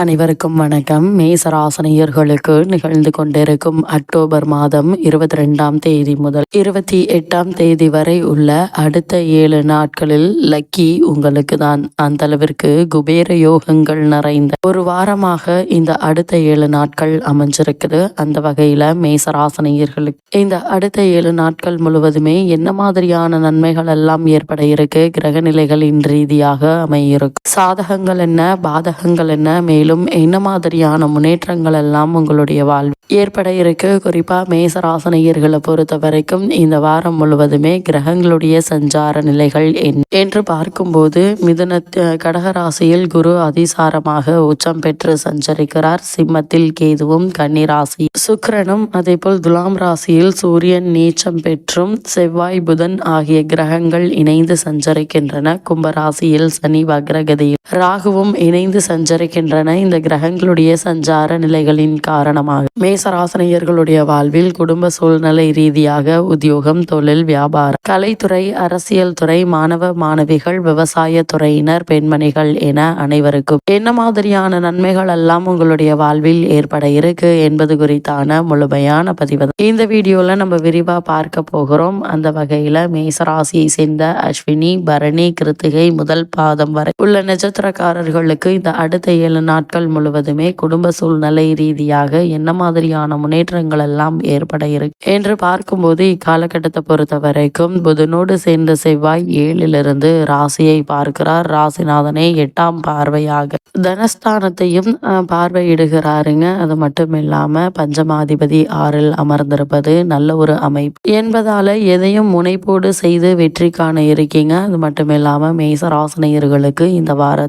அனைவருக்கும் வணக்கம். மேசராசனியர்களுக்கு நிகழ்ந்து கொண்டிருக்கும் அக்டோபர் மாதம் 22ஆம் தேதி முதல் 28ஆம் தேதி வரை உள்ள அடுத்த 7 நாட்களில் லக்கி உங்களுக்கு தான். அந்த அளவிற்கு குபேர யோகங்கள் நிறைந்த ஒரு வாரமாக இந்த அடுத்த 7 நாட்கள் அமைஞ்சிருக்குது. அந்த வகையில மேசராசனியர்களுக்கு இந்த அடுத்த 7 நாட்கள் முழுவதுமே என்ன மாதிரியான நன்மைகள் எல்லாம் ஏற்பட இருக்கு, கிரக நிலைகளின் ரீதியாக அமையிருக்கும், சாதகங்கள் என்ன, பாதகங்கள் என்ன, மேலும் என்ன மாதிரியான முன்னேற்றங்கள் எல்லாம் உங்களுடைய வாழ்வு ஏற்பட இருக்கு. குறிப்பா மேசராசனியர்களை பொறுத்த வரைக்கும் இந்த வாரம் முழுவதுமே கிரகங்களுடைய சஞ்சார நிலைகள் என்று பார்க்கும்போது கடகராசியில் குரு அதிசாரமாக உச்சம் பெற்று சஞ்சரிக்கிறார். சிம்மத்தில் கேதுவும், கன்னிராசி சுக்கிரனும், அதே போல் துலாம் ராசியில் சூரியன் நீச்சம் பெற்றும், செவ்வாய் புதன் ஆகிய கிரகங்கள் இணைந்து சஞ்சரிக்கின்றன. கும்பராசியில் சனி வக்ரகதியில் ராகுவும் இணைந்து சஞ்சரிக்கின்றன. இந்த கிரகங்களுடைய சஞ்சார நிலைகளின் காரணமாக மேசராசனியர்களுடைய வாழ்வில் குடும்ப சூழ்நிலை ரீதியாக உத்தியோகம், தொழில், வியாபாரம், கலைத்துறை, அரசியல் துறை, மாணவ மாணவிகள், விவசாய துறையினர், பெண்மணிகள் என அனைவருக்கும் என்ன மாதிரியான நன்மைகள் எல்லாம் உங்களுடைய வாழ்வில் ஏற்பட இருக்கு என்பது குறித்தான முழுமையான பதிவு இந்த வீடியோல நம்ம விரிவா பார்க்க போகிறோம். அந்த வகையில மேசராசியை சேர்ந்த அஸ்வினி, பரணி, கிருத்திகை முதல் பாதம் வரை உள்ள நட்சத்திரக்காரர்களுக்கு இந்த அடுத்த 7 நாட்கள் முழுவதுமே குடும்ப சூழ்நிலை ரீதியாக என்ன மாதிரியான முன்னேற்றங்கள் எல்லாம் ஏற்பட இருக்கு என்று பார்க்கும்போது இக்காலகட்டத்தை பொறுத்த வரைக்கும் புதனோடு சேர்ந்த செவ்வாய் 7லிருந்து ராசியை பார்க்கிறார். ராசிநாதனை 8ஆம் பார்வையாக தனஸ்தானத்தையும் பார்வையிடுகிறாருங்க. அது மட்டும் இல்லாம பஞ்சமாதிபதி 6ல் அமர்ந்திருப்பது நல்ல ஒரு அமைப்பு என்பதால எதையும் முனைப்போடு செய்து வெற்றி காண இருக்கீங்க. அது மட்டும் இல்லாம மேசராசனியர்களுக்கு இந்த வாரத்தில்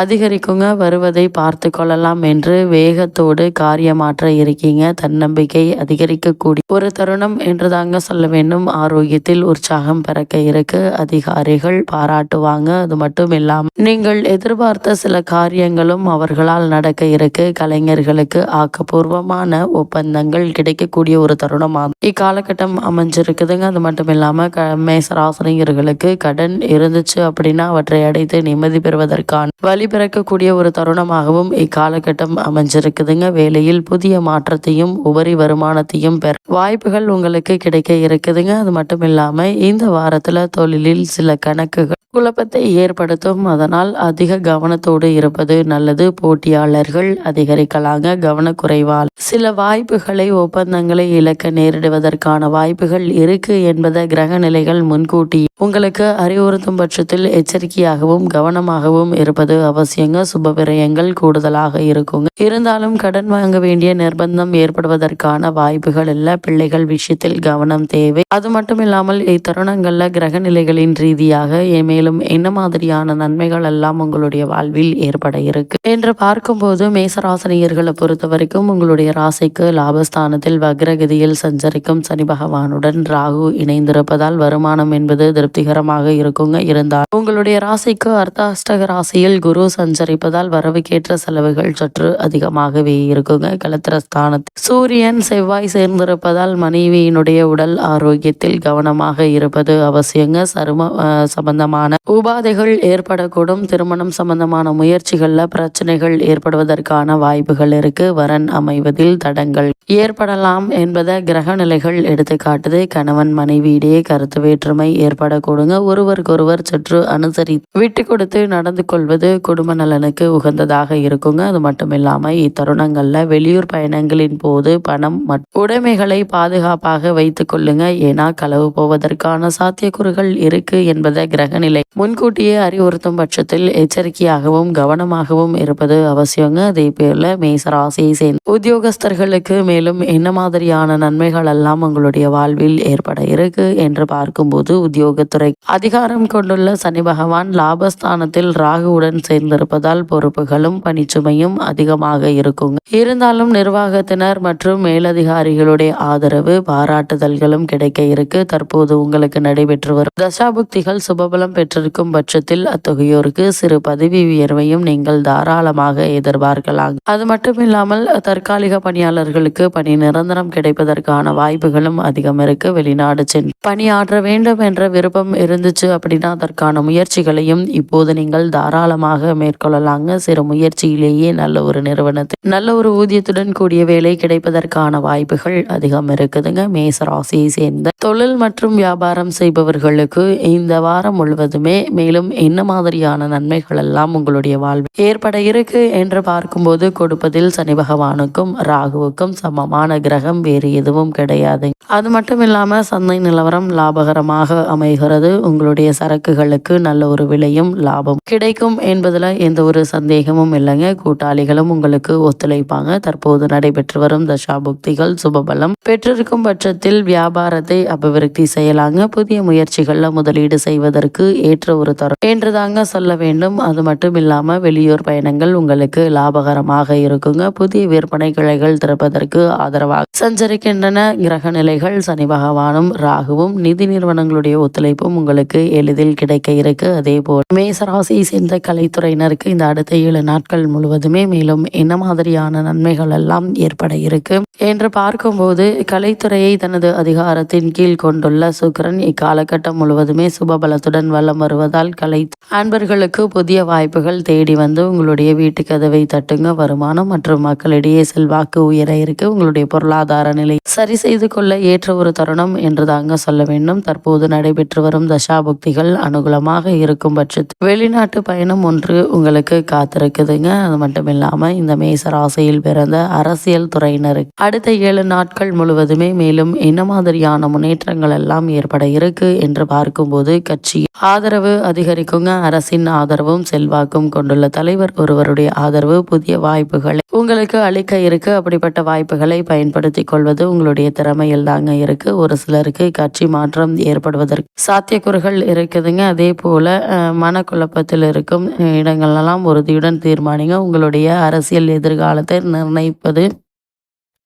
அதிகரிக்குங்க. வருவதை பார்த்து கொள்ளலாம் என்று வேகத்தோடு காரியமாற்ற இருக்கீங்க. தன்னம்பிக்கை அதிகரிக்கக்கூடிய ஒரு தருணம் என்று தாங்க சொல்ல வேண்டும். ஆரோக்கியத்தில் உற்சாகம் பிறக்க இருக்கு. அதிகாரிகள் பாராட்டுவாங்க. அது மட்டும் இல்லாம நீங்கள் எதிர்பார்த்த சில காரியங்களும் அவர்களால் நடக்க இருக்கு. கலைஞர்களுக்கு ஆக்கப்பூர்வமான ஒப்பந்தங்கள் கிடைக்கக்கூடிய ஒரு தருணமாகும் இக்காலகட்டம் அமைஞ்சிருக்குதுங்க. அது மட்டும் இல்லாம மேசராசனியர்களுக்கு கடன் இருந்துச்சு அப்படின்னா அவற்றை அடைத்து நிம்மதி பெறுவதற்கான வழி பிறக்கக்கூடிய ஒரு தருணமாகவும் இக்காலகட்டம் அமைஞ்சிருக்குதுங்க. வேலையில் புதிய மாற்றத்தையும் உபரி வருமானத்தையும் பெற வாய்ப்புகள் உங்களுக்கு கிடைக்க இருக்குதுங்க. அது மட்டும் இல்லாம இந்த வாரத்துல தொழிலில் சில கணக்குகள் குழப்பத்தை ஏற்படுத்தும். அதனால் அதிக கவனத்தோடு இருப்பது நல்லது. போட்டியாளர்கள் அதிகரிக்கலாங்க. கவனக்குறைவால் சில வாய்ப்புகளை, ஒப்பந்தங்களை இழக்க நேரிடுவதற்கான வாய்ப்புகள் இருக்கு என்பதை கிரக நிலைகள் முன்கூட்டி உங்களுக்கு அறிவுறுத்தும் பட்சத்தில் எச்சரிக்கையாகவும் கவனமாகவும் இருப்பது அவசியங்க. சுப விரயங்கள் கூடுதலாக இருக்குங்க. இருந்தாலும் கடன் வாங்க வேண்டிய நிர்பந்தம் ஏற்படுவதற்கான வாய்ப்புகள் இல்ல. பிள்ளைகள் விஷயத்தில் கவனம் தேவை. அது மட்டும் இல்லாமல் இத்தருணங்கள்ல கிரக நிலைகளின் ரீதியாக மேலும் என்ன மாதிரியான நன்மைகள் எல்லாம் உங்களுடைய வாழ்வில் ஏற்பட இருக்கு என்று பார்க்கும்போது மேசராசனியர்களை பொறுத்த வரைக்கும் உங்களுடைய ராசிக்கு லாபஸ்தானத்தில் வக்ரகதியில் சஞ்சரிக்கும் சனி பகவானுடன் ராகு இணைந்திருப்பதால் வருமானம் என்பது திருப்திகரமாக இருக்குங்க. இருந்தால் உங்களுடைய ராசிக்கு அர்த்தாஷ்டக ராசியில் குரு சஞ்சரிப்பதால் வரவுக்கேற்ற செலவுகள் சற்று அதிகமாகவே இருக்குங்க. கலத்திரஸ்தானத்தில் சூரியன் செவ்வாய் சேர்ந்திருப்பதால் மனைவியினுடைய உடல் ஆரோக்கியத்தில் கவனமாக இருப்பது அவசியங்க. சரும சம்பந்தமான உபாதைகள் ஏற்படக்கூடும். திருமணம் சம்பந்தமான முயற்சிகள்ல பிரச்சனைகள் ஏற்படுவதற்கான வாய்ப்புகள் இருக்கு. வரன் அமைவதில் தடங்கள் ஏற்படலாம் என்பதை கிரக நிலைகள் எடுத்து காட்டுது. கணவன் மனைவியிடையே கருத்து வேற்றுமை ஏற்படக்கூடுங்க. ஒருவருக்கொருவர் சற்று அனுசரித்து விட்டு கொடுத்து நடந்து கொள்வது குடும்ப நலனுக்கு உகந்ததாக இருக்குங்க. அது மட்டும் இல்லாம இத்தருணங்கள்ல வெளியூர் பயணங்களின் போது பணம் மற்றும் உடைமைகளை பாதுகாப்பாக வைத்துக் கொள்ளுங்க. ஏன்னா களவு போவதற்கான சாத்தியக்கூறுகள் இருக்கு என்பதை கிரக நிலை முன்கூட்டியே அறிவுறுத்தும் பட்சத்தில் எச்சரிக்கையாகவும் கவனமாகவும் இருப்பது அவசியங்க. அதே போல மேசராசியை சேர்ந்த உத்தியோகஸ்தர்களுக்கு மேலும் என்ன மாதிரியான நன்மைகள் எல்லாம் உங்களுடைய வாழ்வில் ஏற்பட இருக்கு என்று பார்க்கும்போது உத்தியோகத்துறை அதிகாரம் கொண்டுள்ள சனி பகவான் லாபஸ்தானத்தில் ராகுவுடன் சேர்ந்திருப்பதால் பொறுப்புகளும் பணிச்சுமையும் அதிகமாக இருக்குங்க. இருந்தாலும் நிர்வாகத்தினர் மற்றும் மேலதிகாரிகளுடைய ஆதரவு பாராட்டுதல்களும் கிடைக்க இருக்கு. தற்போது உங்களுக்கு நடைபெற்று வரும் தசாபுக்திகள் சுபபலம் பெற்று பெற்றிருக்கும் பட்சத்தில் அத்தகையோருக்கு சிறு பதவி உயர்வையும் நீங்கள் தாராளமாக எதிர்பார்க்கலாம். அது மட்டும் இல்லாமல் தற்காலிக பணியாளர்களுக்கு பணி நிரந்தரம் கிடைப்பதற்கான வாய்ப்புகளும் அதிகம் இருக்கு. வெளிநாடு சென்று பணியாற்ற வேண்டும் என்ற விருப்பம் இருந்துச்சு அப்படின்னா அதற்கான முயற்சிகளையும் இப்போது நீங்கள் தாராளமாக மேற்கொள்ளலாங்க. சிறு முயற்சியிலேயே நல்ல ஒரு நிறுவனத்தில் நல்ல ஒரு ஊதியத்துடன் கூடிய வேலை கிடைப்பதற்கான வாய்ப்புகள் அதிகம் இருக்குதுங்க. மேச ராசியை சேர்ந்த தொழில் மற்றும் வியாபாரம் செய்பவர்களுக்கு இந்த வாரம் முழுவதுமே மேலும் என்ன மாதிரியான நன்மைகள் எல்லாம் உங்களுடைய வாழ்வில் ஏற்பட இருக்கு என்று பார்க்கும்போது, கொடுப்பதில் சனி பகவானுக்கும் ராகுவுக்கும் சமமான கிரகம் வேறு எதுவும் கிடையாது. அது மட்டும் இல்லாம சந்தை நிலவரம் லாபகரமாக அமைகிறது. உங்களுடைய சரக்குகளுக்கு நல்ல ஒரு விலையும் லாபம் கிடைக்கும் என்பதுல எந்த ஒரு சந்தேகமும் இல்லைங்க. கூட்டாளிகளும் உங்களுக்கு ஒத்துழைப்பாங்க. தற்போது நடைபெற்று வரும் தசாபுக்திகள் சுபபலம் பெற்றிருக்கும் பட்சத்தில் வியாபாரத்தை அபிவிருத்தி செய்யலாங்க. புதிய முயற்சிகள்ல முதலீடு செய்வதற்கு ஏற்ற ஒரு தரம் என்றுதாங்க சொல்ல வேண்டும். அது மட்டும் இல்லாம வெளியூர் பயணங்கள் உங்களுக்கு லாபகரமாக இருக்குங்க. புதிய விற்பனை கிளைகள் திறப்பதற்கு ஆதரவாக சஞ்சரிக்கின்றன கிரக நிலைகள். சனி பகவானும் ராகுவும் நிதி நிறுவனங்களுடைய ஒத்துழைப்பும் உங்களுக்கு எளிதில் கிடைக்க இருக்கு. அதே போல் மேசராசியை சேர்ந்த கலைத்துறையினருக்கு இந்த அடுத்த 7 நாட்கள் முழுவதுமே மேலும் என்ன மாதிரியான நன்மைகள் எல்லாம் ஏற்பட இருக்கு என்று பார்க்கும்போது, கலைத்துறையை தனது அதிகாரத்தின் கீழ் கொண்டுள்ள சுக்கிரன் இக்காலகட்டம் முழுவதுமே சுபபலத்துடன் வலம் வருவதால் கலை அன்பர்களுக்கு புதிய வாய்ப்புகள் தேடி வந்து உங்களுடைய வீட்டு கதவை தட்டுங்க. வருமானம் மற்றும் மக்களிடையே செல்வாக்கு உயர இருக்கு. உங்களுடைய பொருளாதார நிலை சரி செய்து கொள்ள ஏற்ற ஒரு தருணம் என்று தாங்க சொல்ல வேண்டும். தற்போது நடைபெற்று வரும் தசாபுக்திகள் அனுகூலமாக இருக்கும் பட்சத்தில் வெளிநாட்டு பயணம் ஒன்று உங்களுக்கு காத்திருக்குதுங்க. அது மட்டும் இல்லாம இந்த மேச ராசியில் பிறந்த அரசியல் துறையினருக்கு அடுத்த 7 நாட்கள் முழுவதுமே மேலும் என்ன மாதிரியான முன்னேற்றங்கள் எல்லாம் ஏற்பட இருக்கு என்று பார்க்கும்போது, கட்சி ஆதரவு அதிகரிக்குங்க. அரசின் ஆதரவும் செல்வாக்கும் கொண்டுள்ள தலைவர் ஒருவருடைய ஆதரவு புதிய வாய்ப்புகளை உங்களுக்கு அளிக்க இருக்கு. அப்படிப்பட்ட வாய்ப்புகளை பயன்படுத்தி கொள்வது உங்களுடைய திறமையில் தாங்க இருக்கு. ஒரு சிலருக்கு கட்சி மாற்றம் ஏற்படுவதற்கு சாத்தியக்கூறுகள் இருக்குதுங்க. அதே போல மனக்குழப்பத்தில் இருக்கும் இடங்களெல்லாம் உறுதியுடன் தீர்மானிங்க. உங்களுடைய அரசியல் எதிர்காலத்தை நிர்ணயிப்பது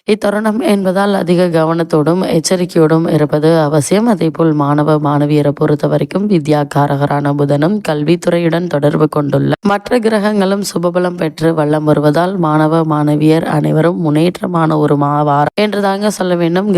இத்தருணம் என்பதால் அதிக கவனத்தோடும் எச்சரிக்கையோடும் இருப்பது அவசியம். அதேபோல் மாணவ மாணவியரை பொறுத்த வரைக்கும் வித்யாகாரகரான புதனும் கல்வித்துறையுடன் தொடர்பு கொண்டுள்ள மற்ற கிரகங்களும் சுபபலம் பெற்று வல்லம் வருவதால் மாணவ மாணவியர் அனைவரும் முன்னேற்றமான ஒரு வாரம் என்று தாங்க சொல்ல வேண்டும்.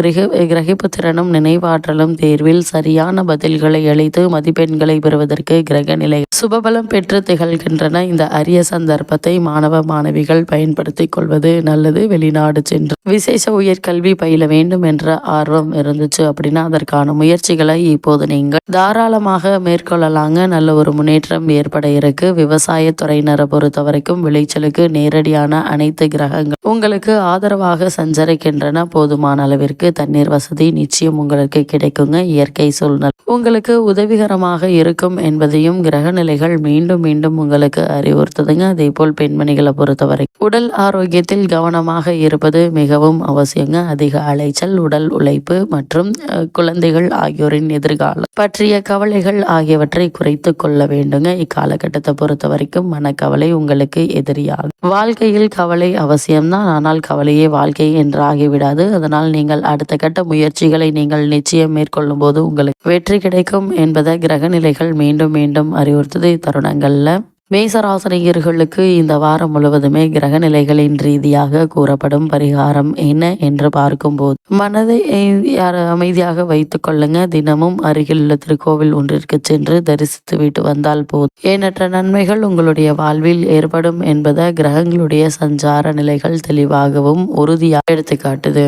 கிரகிப்பு திறனும் நினைவாற்றலும் தேர்வில் சரியான பதில்களை அளித்து மதிப்பெண்களை பெறுவதற்கு கிரக நிலை சுபபலம் பெற்று திகழ்கின்றன. இந்த அரிய சந்தர்ப்பத்தை மாணவ மாணவிகள் பயன்படுத்திக் கொள்வது நல்லது. வெளிநாடு சென்று விசேஷ உயர்கல்வி பயில வேண்டும் என்ற ஆர்வம் இருந்துச்சு அப்படின்னா அதற்கான முயற்சிகளை இப்போது நீங்கள் தாராளமாக மேற்கொள்ளலாங்க. நல்ல ஒரு முன்னேற்றம் ஏற்பட இருக்கு. விவசாய துறையினரை பொறுத்த வரைக்கும் விளைச்சலுக்கு நேரடியான அனைத்து கிரகங்கள் உங்களுக்கு ஆதரவாக சஞ்சரிக்கின்றன. போதுமான அளவிற்கு தண்ணீர் வசதி நிச்சயம் உங்களுக்கு கிடைக்குங்க. இயற்கை சூழ்நிலை உங்களுக்கு உதவிகரமாக இருக்கும் என்பதையும் கிரக நிலைகள் மீண்டும் மீண்டும் உங்களுக்கு அறிவுறுத்துதுங்க. அதே போல் பெண்மணிகளை பொறுத்தவரை உடல் ஆரோக்கியத்தில் கவனமாக இருப்பது மிகவும் அவசியங்க. அதிக அலைச்சல், உடல் உழைப்பு மற்றும் குழந்தைகள் ஆகியோரின் எதிர்காலம் பற்றிய கவலைகள் ஆகியவற்றை குறைத்து கொள்ள வேண்டுங்க. இக்காலகட்டத்தை பொறுத்த வரைக்கும் மனக்கவலை உங்களுக்கு எதிரியாகும். வாழ்க்கையில் கவலை அவசியம்தான், ஆனால் கவலையே வாழ்க்கை என்று ஆகிவிடாது. அதனால் நீங்கள் அடுத்த கட்ட முயற்சிகளை நீங்கள் நிச்சயம் மேற்கொள்ளும் போது உங்களுக்கு வெற்றி கிடைக்கும் என்பதை கிரக நிலைகள் மீண்டும் மீண்டும் அறிவுறுத்துது. இத்தருணங்கள்ல மேசராசினியர்களுக்கு இந்த வாரம் முழுவதுமே கிரக நிலைகளின் ரீதியாக கூறப்படும் பரிகாரம் என்ன என்று பார்க்கும்போது, மனதை அமைதியாக வைத்துக் கொள்ளுங்க. தினமும் அருகிலுள்ள திருக்கோவில் ஒன்றிற்கு சென்று தரிசித்து விட்டு வந்தால் போதும். எண்ணற்ற நன்மைகள் உங்களுடைய வாழ்வில் ஏற்படும் என்பதை கிரகங்களுடைய சஞ்சார நிலைகள் தெளிவாகவும் உறுதியாக எடுத்துக்காட்டுது.